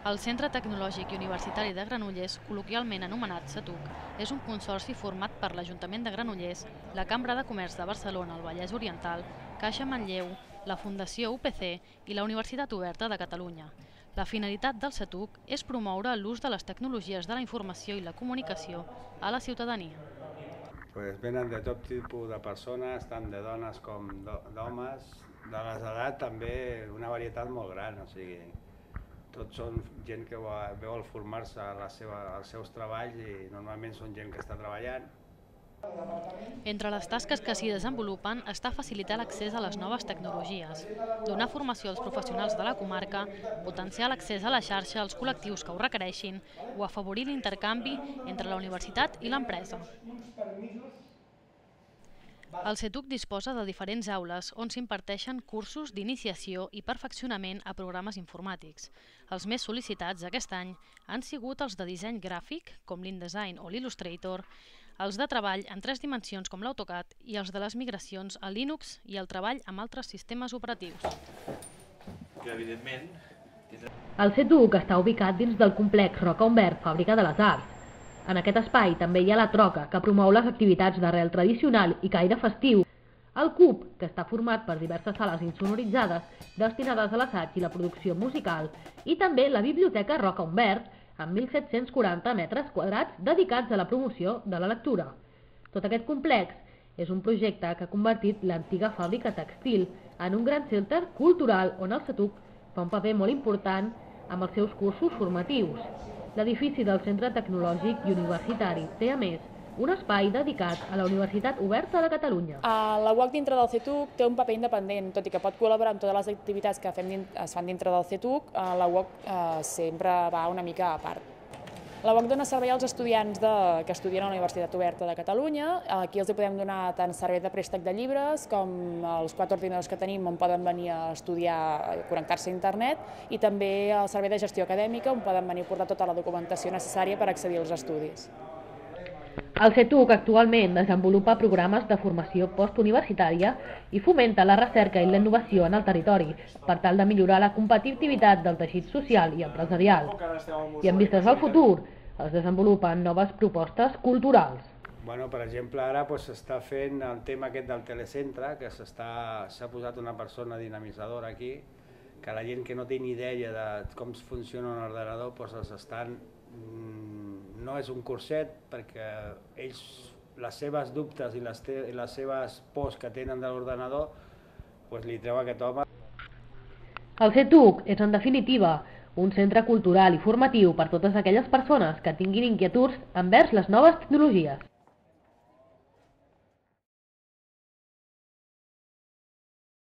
El Centre Tecnològic i Universitari de Granollers, col·loquialment anomenat CETUC, és un consorci format per l'Ajuntament de Granollers, la Cambra de Comerç de Barcelona al Vallès Oriental, Caixa Manlleu, la Fundació UPC i la Universitat Oberta de Catalunya. La finalitat del CETUC és promoure l'ús de les tecnologies de la informació i la comunicació a la ciutadania. Venen de tot tipus de persones, tant de dones com d'homes, de les edats també una varietat molt gran, o sigui, tots són gent que vol formar-se als seus treballs i normalment són gent que està treballant. Entre les tasques que s'hi desenvolupen està facilitar l'accés a les noves tecnologies, donar formació als professionals de la comarca, potenciar l'accés a la xarxa als col·lectius que ho requereixin o afavorir l'intercanvi entre la universitat i l'empresa. El CETUC disposa de diferents aules on s'imparteixen cursos d'iniciació i perfeccionament a programes informàtics. Els més sol·licitats aquest any han sigut els de disseny gràfic, com l'InDesign o l'Illustrator, els de treball en 3 dimensions com l'AutoCAD i els de les migracions a Linux i el treball amb altres sistemes operatius. El CETUC està ubicat dins del complex Roca Humbert, Fàbrica de les Arts. En aquest espai també hi ha la Troca, que promou les activitats d'arrel tradicional i caire festiu. El CUB, que està format per diverses sales insonoritzades destinades a l'assaig i la producció musical, i també la Biblioteca Roca Humbert, amb 1.740 metres quadrats dedicats a la promoció de la lectura. Tot aquest complex és un projecte que ha convertit l'antiga fàbrica tèxtil en un gran centre cultural on el CETUC fa un paper molt important amb els seus cursos formatius. L'edifici del Centre Tecnològic i Universitari té, a més, un espai dedicat a la Universitat Oberta de Catalunya. La UOC dintre del CETUC té un paper independent, tot i que pot col·laborar amb totes les activitats que es fan dintre del CETUC, la UOC sempre va una mica a part. La UOC dona servei als estudiants que estudien a la Universitat Oberta de Catalunya. Aquí els podem donar tant servei de préstec de llibres com els 4 ordinadors que tenim on poden venir a estudiar, a connectar-se a internet, i també el servei de gestió acadèmica on poden venir a portar tota la documentació necessària per accedir als estudis. El CETUC actualment desenvolupa programes de formació postuniversitària i fomenta la recerca i la innovació en el territori per tal de millorar la competitivitat del teixit social i empresarial. I en vistes al futur es desenvolupen noves propostes culturals. Per exemple, ara s'està fent el tema aquest del telecentre, que s'ha posat una persona dinamitzadora aquí, que la gent que no té ni idea de com funciona un ordenador, els estan... No és un curset, perquè ells, les seves dubtes i les seves pors que tenen de l'ordenador, li treu aquest home. El CETUC és, en definitiva, un centre cultural i formatiu per totes aquelles persones que tinguin inquietuds envers les noves tecnologies.